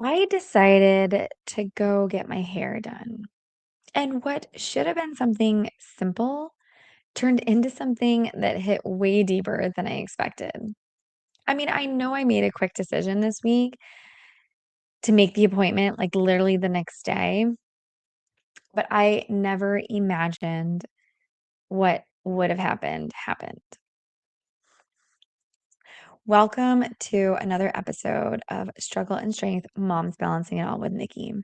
I decided to go get my hair done. And what should have been something simple turned into something that hit way deeper than I expected. I mean, I know I made a quick decision this week to make the appointment like literally the next day, but I never imagined what would have happened. Welcome to another episode of Struggle and Strength Moms Balancing It All with Nikki.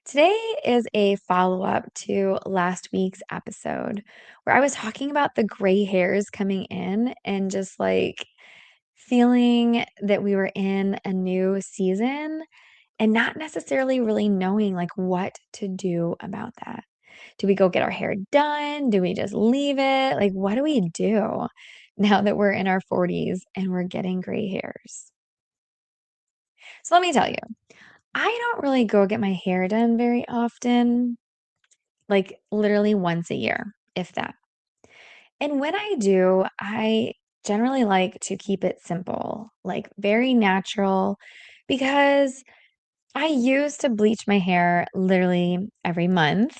Today is a follow up to last week's episode where I was talking about the gray hairs coming in and just like feeling that we were in a new season and not necessarily really knowing like what to do about that. Do we go get our hair done? Do we just leave it? Like, what do we do now that we're in our 40s and we're getting gray hairs? So, let me tell you, I don't really go get my hair done very often. Like literally once a year, if that. And when I do, I generally like to keep it simple, like very natural, because I used to bleach my hair literally every month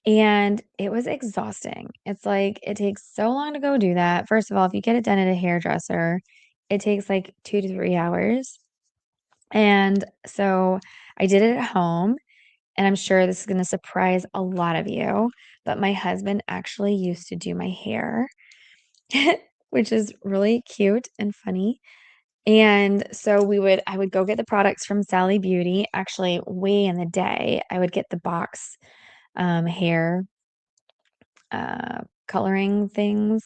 and it was exhausting. It's like it takes so long to go do that. First of all, if you get it done at a hairdresser, it takes like 2 to 3 hours. And so I did it at home. And I'm sure this is going to surprise a lot of you, but my husband actually used to do my hair, which is really cute and funny. And so I would go get the products from Sally Beauty, actually way in the day. I would get the box hair coloring things,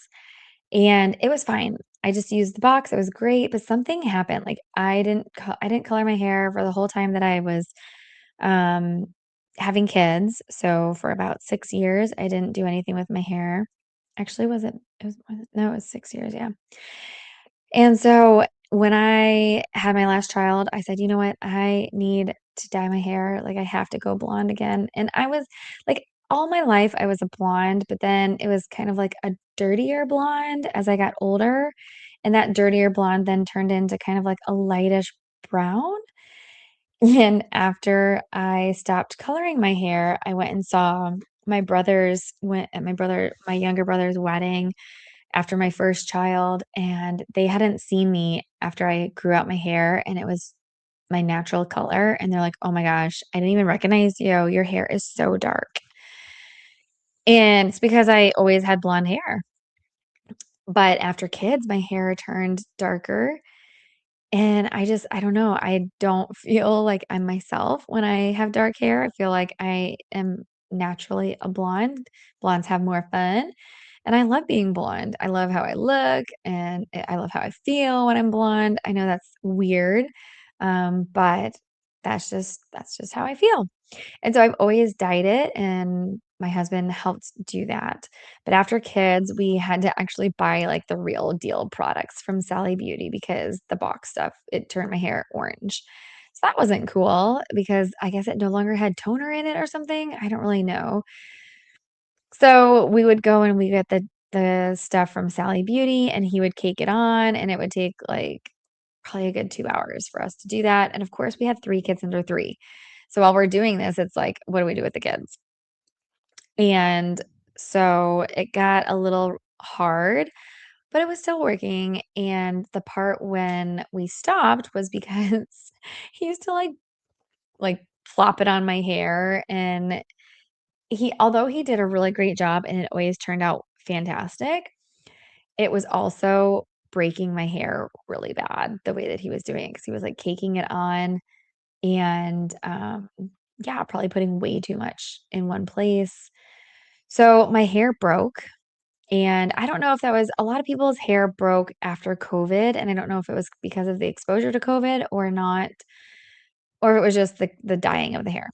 and it was fine. I just used the box. It was great, but something happened. Like I didn't color my hair for the whole time that I was um, having kids. So for about 6 years, I didn't do anything with my hair. Actually, no, it was 6 years. Yeah. And so when I had my last child, I said, you know what? I need to dye my hair. Like I have to go blonde again. And I was like, all my life, I was a blonde, but then it was kind of like a dirtier blonde as I got older. And that dirtier blonde then turned into kind of like a lightish brown. And after I stopped coloring my hair, I went and saw my younger brother's wedding after my first child, and they hadn't seen me after I grew out my hair and it was my natural color. And they're like, oh my gosh, I didn't even recognize you. Your hair is so dark. And it's because I always had blonde hair. But after kids, my hair turned darker. And I don't know, I don't feel like I'm myself when I have dark hair. I feel like I am naturally a blonde. Blondes have more fun, and I love being blonde. I love how I look, and I love how I feel when I'm blonde. I know that's weird, but that's just how I feel. And so I've always dyed it, and my husband helped do that. But after kids, we had to actually buy like the real deal products from Sally Beauty because the box stuff, it turned my hair orange. So that wasn't cool because I guess it no longer had toner in it or something. I don't really know. So we would go and we get the stuff from Sally Beauty and he would cake it on and it would take like probably a good 2 hours for us to do that. And of course, we had 3 kids under 3. So while we're doing this, it's like, what do we do with the kids? And so it got a little hard, but it was still working. And the part when we stopped was because he used to like flop it on my hair and although he did a really great job and it always turned out fantastic, it was also breaking my hair really bad the way that he was doing it because he was like caking it on and yeah, probably putting way too much in one place. So my hair broke. And I don't know if that was a lot of people's hair broke after COVID. And I don't know if it was because of the exposure to COVID or not, or if it was just the dyeing of the hair.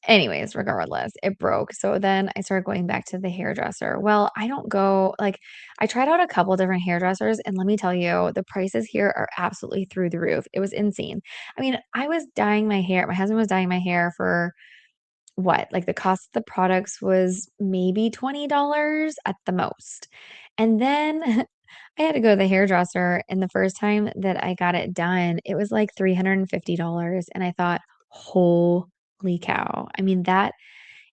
Anyways, regardless, it broke. So then I started going back to the hairdresser. Well, I don't go like I tried out a couple different hairdressers, and let me tell you, the prices here are absolutely through the roof. It was insane. I mean, I was dyeing my hair. My husband was dyeing my hair for what? Like the cost of the products was maybe $20 at the most. And then I had to go to the hairdresser, and the first time that I got it done, it was like $350, and I thought, "Holy cow." I mean, that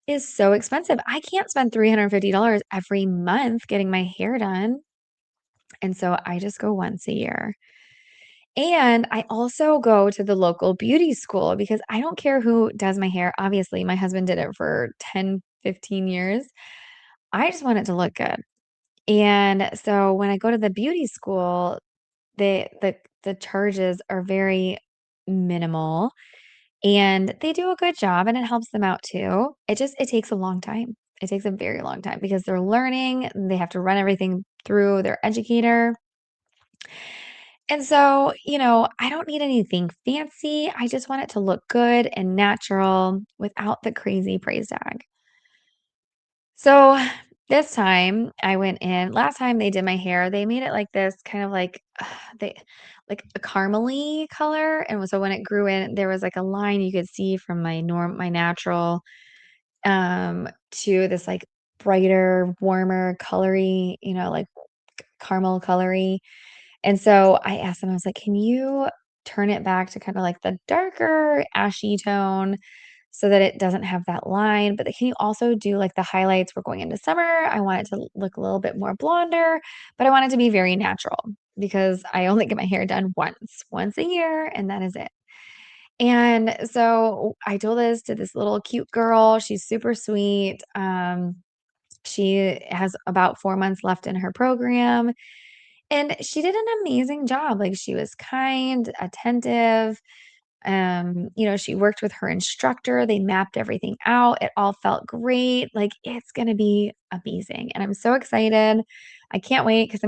is so expensive. I can't spend $350 every month getting my hair done, and so I just go once a year. And I also go to the local beauty school because I don't care who does my hair. Obviously, my husband did it for 10, 15 years. I just want it to look good. And so when I go to the beauty school, the charges are very minimal and they do a good job and it helps them out too. It takes a long time. It takes a very long time because they're learning, they have to run everything through their educator. And so, I don't need anything fancy. I just want it to look good and natural without the crazy price tag. So this time I went in, last time they did my hair, they made it like this kind of like they like a caramely color. And so when it grew in, there was like a line you could see from my natural to this like brighter, warmer, colory, like caramel colory. And so I asked them, I was like, "Can you turn it back to kind of like the darker ashy tone so that it doesn't have that line? But can you also do like the highlights? We're going into summer. I want it to look a little bit more blonder, but I want it to be very natural because I only get my hair done once a year, and that is it." And so I told this to this little cute girl. She's super sweet. She has about 4 months left in her program and she did an amazing job. Like, she was kind, attentive. She worked with her instructor. They mapped everything out. It all felt great. Like, it's going to be amazing. And I'm so excited. I can't wait because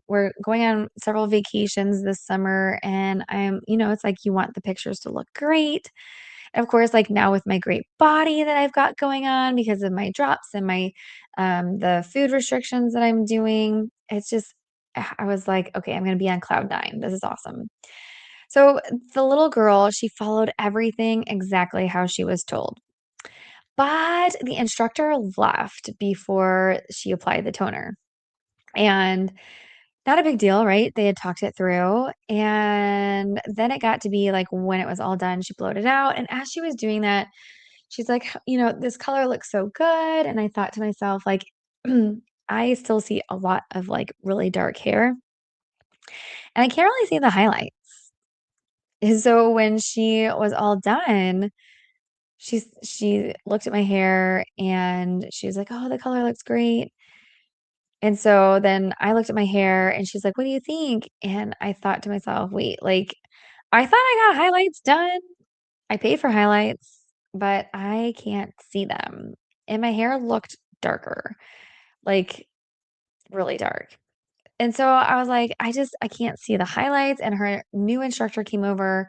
we're going on several vacations this summer. And it's like you want the pictures to look great. And of course, like now with my great body that I've got going on because of my drops and the food restrictions that I'm doing, it's just, I was like, okay, I'm going to be on cloud nine. This is awesome. So the little girl, she followed everything exactly how she was told. But the instructor left before she applied the toner. And not a big deal, right? They had talked it through. And then it got to be like when it was all done, she blowed it out. And as she was doing that, she's like, this color looks so good. And I thought to myself, like, I still see a lot of like really dark hair and I can't really see the highlights. And so when she was all done, she looked at my hair and she was like, "Oh, the color looks great." And so then I looked at my hair and she's like, "What do you think?" And I thought to myself, "Wait, like I thought I got highlights done. I paid for highlights, but I can't see them." And my hair looked darker, like really dark. And so I was like, I can't see the highlights. And her new instructor came over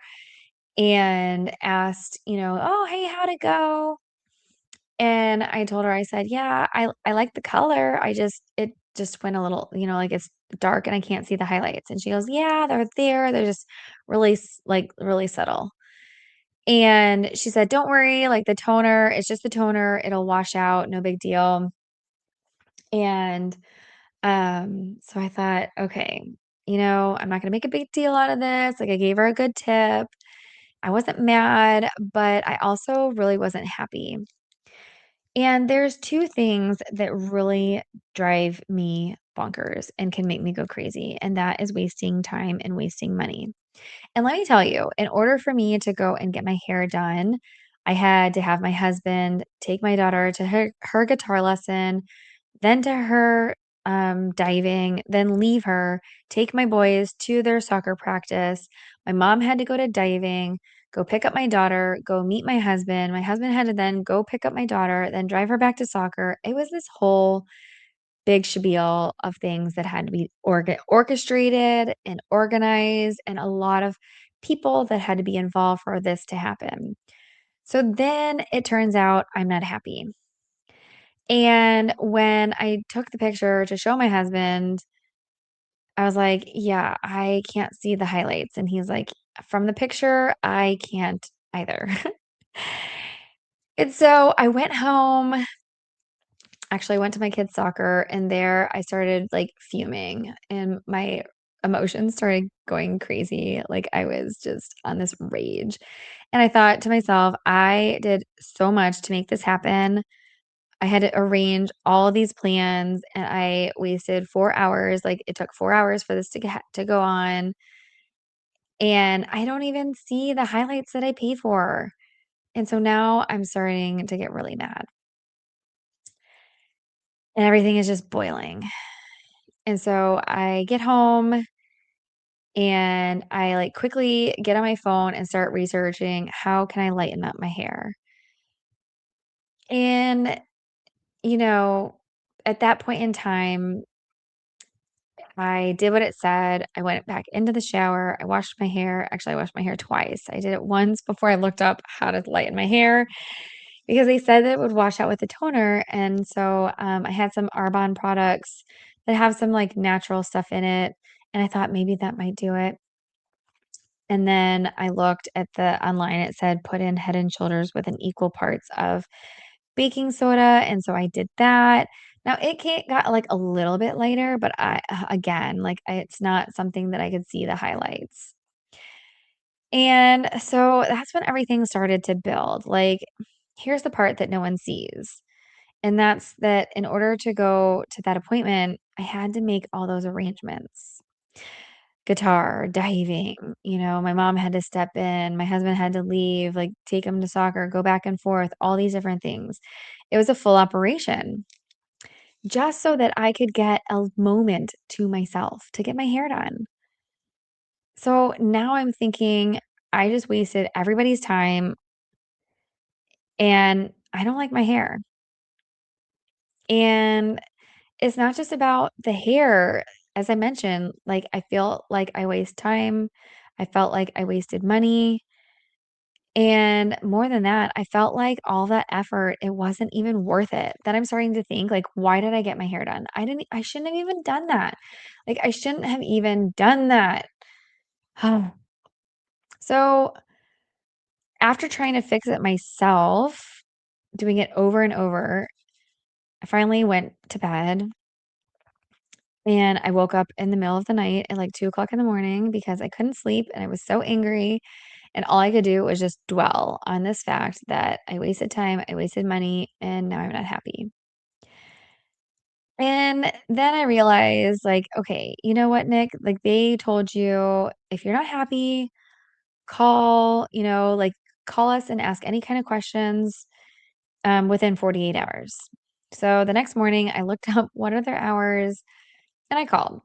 and asked, "Oh, hey, how'd it go?" And I told her, I said, "Yeah, I like the color. It just went a little, like it's dark and I can't see the highlights." And she goes, "Yeah, they're there. They're just really like really subtle." And she said, "Don't worry, like the toner, it's just the toner. It'll wash out, no big deal." And so I thought, okay, I'm not gonna make a big deal out of this. Like, I gave her a good tip. I wasn't mad, but I also really wasn't happy. And there's two things that really drive me bonkers and can make me go crazy, and that is wasting time and wasting money. And let me tell you, in order for me to go and get my hair done, I had to have my husband take my daughter to her guitar lesson, then to her diving, then leave her, take my boys to their soccer practice. My mom had to go to diving, go pick up my daughter, go meet my husband. My husband had to then go pick up my daughter, then drive her back to soccer. It was this whole big spiel of things that had to be orchestrated and organized, and a lot of people that had to be involved for this to happen. So then it turns out I'm not happy. And when I took the picture to show my husband, I was like, "Yeah, I can't see the highlights." And he's like, "From the picture, I can't either." And so I went home Actually, I went to my kids' soccer, and there I started, like, fuming, and my emotions started going crazy, like, I was just on this rage, and I thought to myself, "I did so much to make this happen. I had to arrange all these plans, and I wasted 4 hours, like, it took 4 hours for this to go on, and I don't even see the highlights that I paid for." And so now I'm starting to get really mad, and everything is just boiling. And so I get home and I like quickly get on my phone and start researching how can I lighten up my hair. And you know, at that point in time, I did what it said. I went back into the shower. I washed my hair. Actually, I washed my hair twice. I did it once before I looked up how to lighten my hair because they said that it would wash out with the toner. And so I had some Arbonne products that have some like natural stuff in it. And I thought maybe that might do it. And then I looked at the online, it said put in Head& and Shoulders with an equal parts of baking soda, and so I did that. Now it got, like, a little bit lighter, but again, like, it's not something that I could see the highlights. And so that's when everything started to build, like, here's the part that no one sees, and that's that in order to go to that appointment, I had to make all those arrangements. Guitar, diving, my mom had to step in, my husband had to leave, like, take him to soccer, go back and forth, all these different things. It was a full operation just so that I could get a moment to myself to get my hair done. So now I'm thinking I just wasted everybody's time and I don't like my hair. And it's not just about the hair. As I mentioned, like, I feel like I waste time. I felt like I wasted money. And more than that, I felt like all that effort, it wasn't even worth it. Then I'm starting to think, like, why did I get my hair done? I shouldn't have even done that. Like, I shouldn't have even done that. So after trying to fix it myself, doing it over and over, I finally went to bed and I woke up in the middle of the night at like 2 o'clock in the morning because I couldn't sleep and I was so angry. And all I could do was just dwell on this fact that I wasted time, I wasted money, and now I'm not happy. And then I realized, like, okay, you know what, Nick? Like, they told you if you're not happy, like, call us and ask any kind of questions within 48 hours. So the next morning, I looked up what are their hours and I called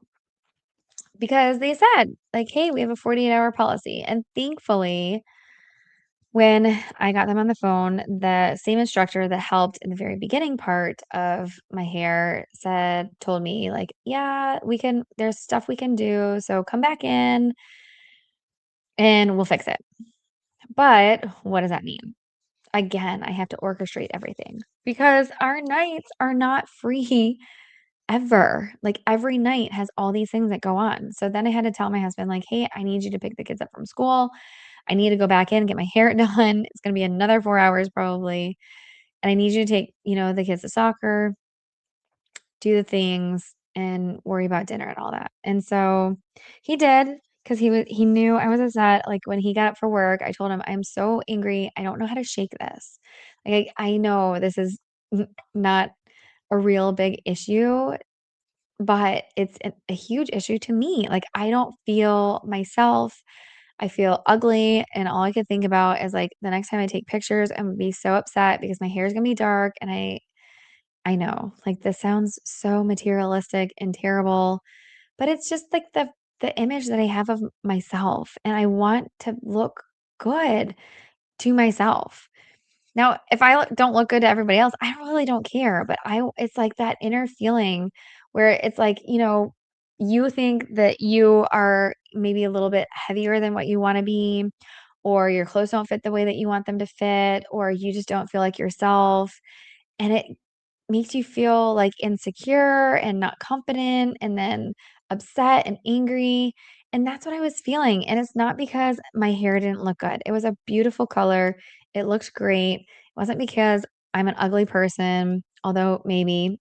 because they said, like, hey, we have a 48-hour policy. And thankfully, when I got them on the phone, the same instructor that helped in the very beginning part of my hair told me, like, yeah, there's stuff we can do. So come back in and we'll fix it. But what does that mean? Again, I have to orchestrate everything because our nights are not free ever. Like every night has all these things that go on. So then I had to tell my husband, like, hey, I need you to pick the kids up from school. I need to go back in, get my hair done. It's going to be another 4 hours probably. And I need you to take, the kids to soccer, do the things, and worry about dinner and all that. And so he did because he knew I was upset. Like when he got up for work, I told him, I'm so angry. I don't know how to shake this. Like I know this is not a real big issue, but it's a huge issue to me. Like I don't feel myself. I feel ugly, and all I could think about is, like, the next time I take pictures, I'm gonna be so upset because my hair is gonna be dark, and I know, like, this sounds so materialistic and terrible, but it's just, like, the image that I have of myself, and I want to look good to myself. Now, if I don't look good to everybody else, I really don't care, but it's like that inner feeling where it's like, you think that you are maybe a little bit heavier than what you wanna be, or your clothes don't fit the way that you want them to fit, or you just don't feel like yourself, and it makes you feel, like, insecure and not confident and then upset and angry, and that's what I was feeling, and it's not because my hair didn't look good. It was a beautiful color. It looked great. It wasn't because I'm an ugly person, although maybe.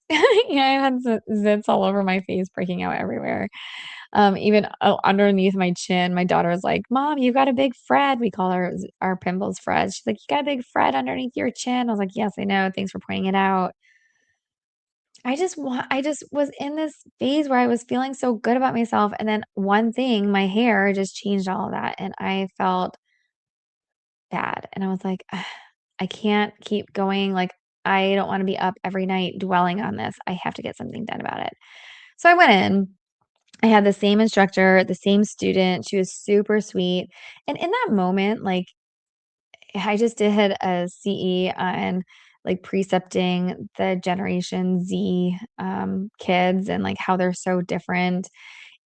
Yeah, I had zits all over my face, breaking out everywhere. Even underneath my chin, my daughter was like, "Mom, you got a big Fred." We call our pimples Freds. She's like, "You got a big Fred underneath your chin." I was like, "Yes, I know. Thanks for pointing it out." I just was in this phase where I was feeling so good about myself, and then one thing, my hair just changed all of that, and I felt bad, and I was like, "Ugh, I can't keep going, like, I don't wanna be up every night dwelling on this. I have to get something done about it." So I went in. I had the same instructor, the same student. She was super sweet, and in that moment, like, I just did a CE on, like, precepting the Generation Z, kids and, like, how they're so different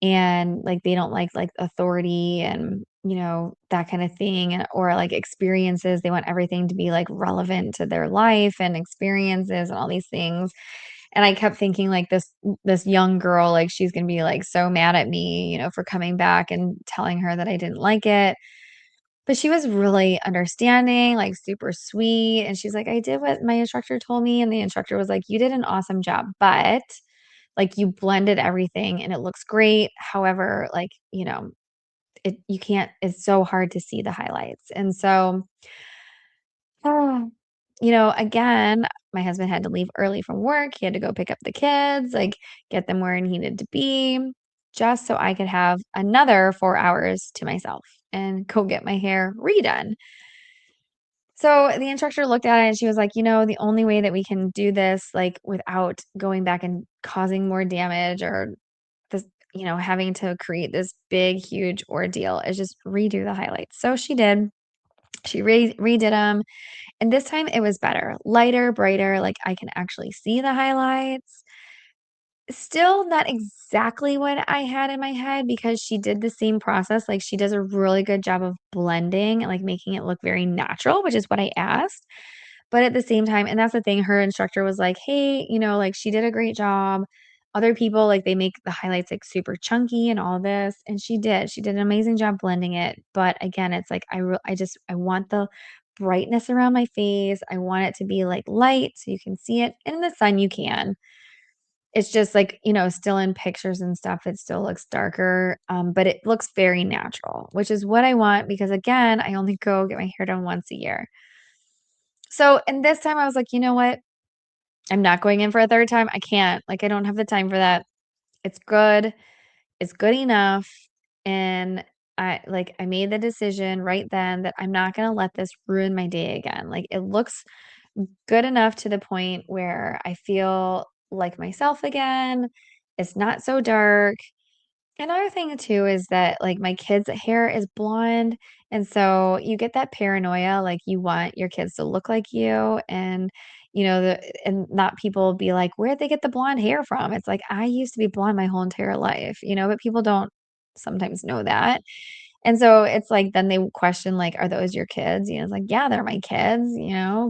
and, like, they don't like, authority and, that kinda thing, and or, like, experiences. They want everything to be, like, relevant to their life and experiences and all these things, and I kept thinking, like, this young girl, like, she's gonna be, like, so mad at me, for coming back and telling her that I didn't like it. But she was really understanding, like, super sweet, and she's like, "I did what my instructor told me," and the instructor was like, "You did an awesome job, but, like, you blended everything and it looks great. However, like, you can't it's so hard to see the highlights." And so, oh, again, my husband had to leave early from work. He had to go pick up the kids, like, get them where he needed to be, just so I could have another 4 hours to myself and go get my hair redone. So the instructor looked at it and she was like, the only way that we can do this, like, without going back and causing more damage or this, having to create this big, huge ordeal is just redo the highlights." So she did. She redid them. And this time it was better, lighter, brighter. Like, I can actually see the highlights. Still not exactly what I had in my head because she did the same process, like, she does a really good job of blending and, like, making it look very natural, which is what I asked, but at the same time and that's the thing, her instructor was like, "Hey," like, "she did a great job. Other people, like, they make the highlights, like, super chunky and all this," and she did. She did an amazing job blending it, but again, it's like I want the brightness around my face. I want it to be, like, light so you can see it. In the sun, you can. It's just like, still in pictures and stuff, it still looks darker, but it looks very natural, which is what I want because, again, I only go get my hair done once a year. So, and this time I was like, "You know what? I'm not going in for a third time. I can't. Like, I don't have the time for that. It's good. It's good enough." And I made the decision right then that I'm not gonna let this ruin my day again. Like, it looks good enough to the point where I feel like myself again. It's not so dark. Another thing too is that, like, my kid's hair is blonde, and so you get that paranoia, like, you want your kids to look like you and, and not people be like, "Where'd they get the blonde hair from?" It's like, I used to be blonde my whole entire life, but people don't sometimes know that. And so it's like then they question, like, "Are those your kids?" It's like, "Yeah, they're my kids,"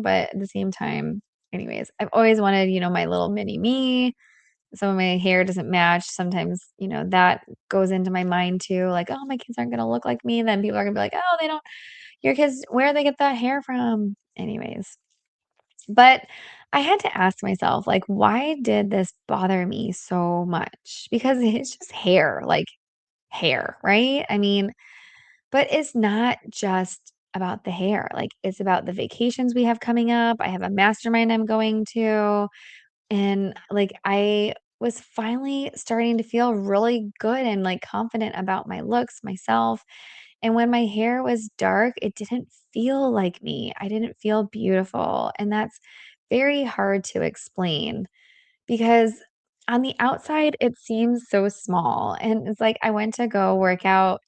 but at the same time anyways, I've always wanted, my little mini me. Some of my hair doesn't match. Sometimes, that goes into my mind too, like, "Oh, my kids aren't gonna look like me." Then people are gonna be like, "Oh, they don't your kids where they get that hair from?" Anyways, but I had to ask myself, like, why did this bother me so much? Because it's just hair, like, hair, right? I mean, but it's not just about the hair, like, it's about the vacations we have coming up. I have a mastermind I'm going to. And, like, I was finally starting to feel really good and, like, confident about my looks, myself, and when my hair was dark, it didn't feel like me. I didn't feel beautiful, and that's very hard to explain because on the outside, it seems so small, and it's like I went to go work out,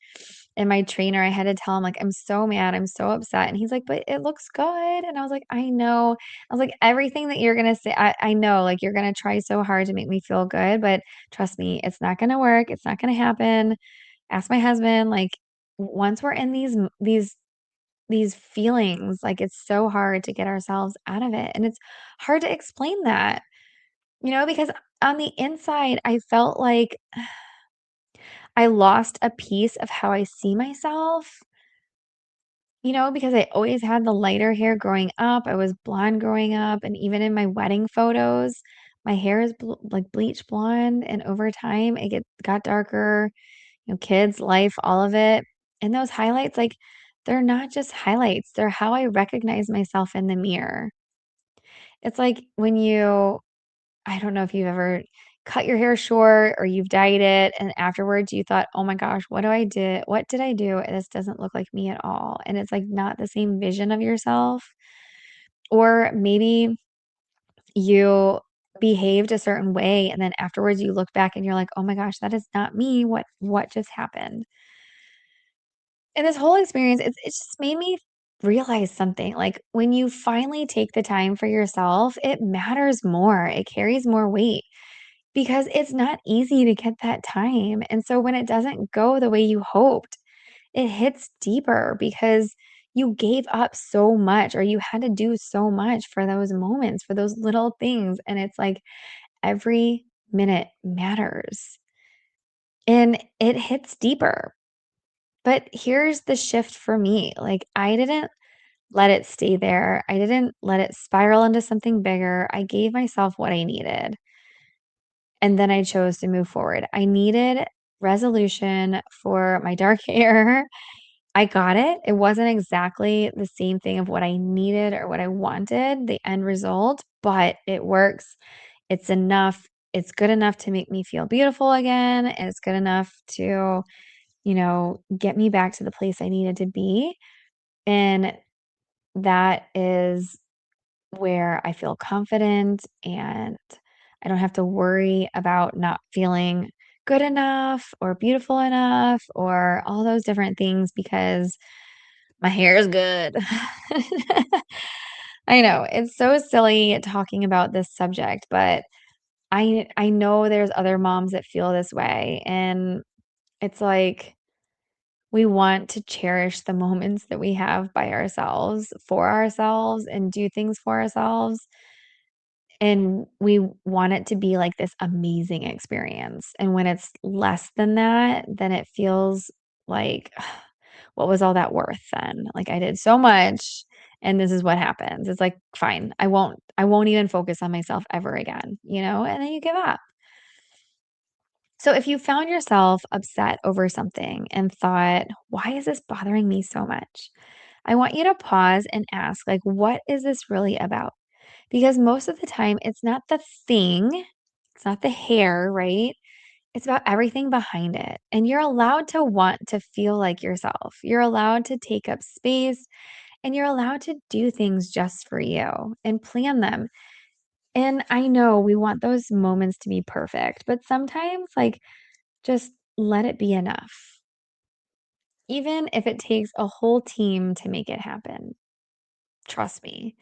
and my trainer, I had to tell him, like, "I'm so mad, I'm so upset," and he's like, "But it looks good," and I was like, "I know." I was like, "Everything that you're gonna say, I know, like, you're gonna try so hard to make me feel good, but trust me, it's not gonna work, it's not gonna happen. Ask my husband, like, once we're in these feelings, like, it's so hard to get ourselves out of it, and it's hard to explain that." Because on the inside, I felt like I lost a piece of how I see myself, Because I always had the lighter hair growing up. I was blonde growing up, and even in my wedding photos, my hair is like bleach blonde, and over time it got darker. Kids, life, all of it. And those highlights, like, they're not just highlights, they're how I recognize myself in the mirror. It's like when I don't know if you've ever cut your hair short or you've dyed it, and afterwards you thought, "Oh my gosh, what did I do? This doesn't look like me at all." And it's like not the same vision of yourself. Or maybe you behaved a certain way and then afterwards you look back and you're like, "Oh my gosh, that is not me. What just happened?" And this whole experience, it's just made me realize something. Like, when you finally take the time for yourself, it matters more. It carries more weight because it's not easy to get that time. And so when it doesn't go the way you hoped, it hits deeper because you gave up so much or you had to do so much for those moments, for those little things. And it's like every minute matters and it hits deeper. But here's the shift for me. Like, I didn't let it stay there. I didn't let it spiral into something bigger. I gave myself what I needed, and then I chose to move forward. I needed resolution for my dark hair. I got it. It wasn't exactly the same thing of what I needed or what I wanted, the end result, but it works. It's enough. It's good enough to make me feel beautiful again. And it's good enough to, get me back to the place I needed to be. And that is where I feel confident and I don't have to worry about not feeling good enough or beautiful enough or all those different things because my hair is good. I know it's so silly talking about this subject, but I know there's other moms that feel this way and it's like we want to cherish the moments that we have by ourselves, for ourselves, and do things for ourselves. And we want it to be like this amazing experience. And when it's less than that, then it feels like, what was all that worth then? Like I did so much and this is what happens. It's like, fine, I won't even focus on myself ever again, and then you give up. So if you found yourself upset over something and thought, why is this bothering me so much? I want you to pause and ask, like, what is this really about? Because most of the time, it's not the thing, it's not the hair, right? It's about everything behind it. And you're allowed to want to feel like yourself. You're allowed to take up space and you're allowed to do things just for you and plan them. And I know we want those moments to be perfect, but sometimes, like, just let it be enough, even if it takes a whole team to make it happen. Trust me.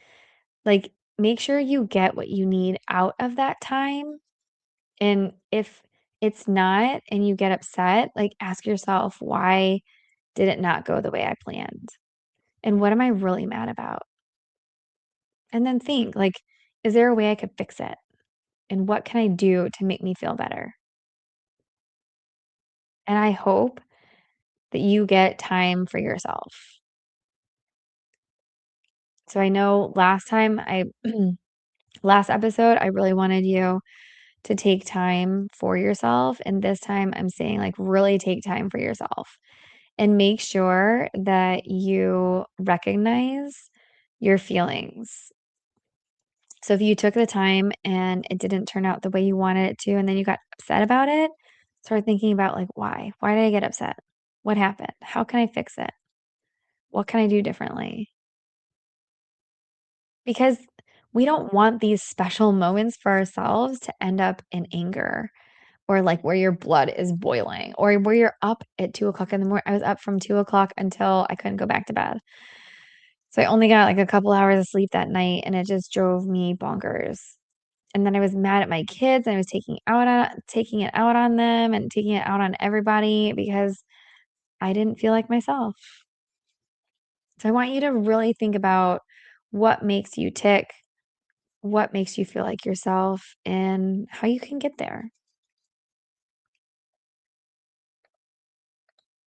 Like, make sure you get what you need out of that time. And if it's not and you get upset, like, ask yourself, why did it not go the way I planned? And what am I really mad about? And then think, like, is there a way I could fix it? And what can I do to make me feel better? And I hope that you get time for yourself. So I know last episode, I really wanted you to take time for yourself. And this time I'm saying, like, really take time for yourself and make sure that you recognize your feelings. So if you took the time and it didn't turn out the way you wanted it to, and then you got upset about it, start thinking about, like, why? Why did I get upset? What happened? How can I fix it? What can I do differently? Because we don't want these special moments for ourselves to end up in anger or like where your blood is boiling or where you're up at 2 o'clock in the morning. I was up from 2 o'clock until I couldn't go back to bed. So I only got like a couple hours of sleep that night and it just drove me bonkers. And then I was mad at my kids and I was taking it out on them and taking it out on everybody because I didn't feel like myself. So I want you to really think about what makes you tick, what makes you feel like yourself, and how you can get there.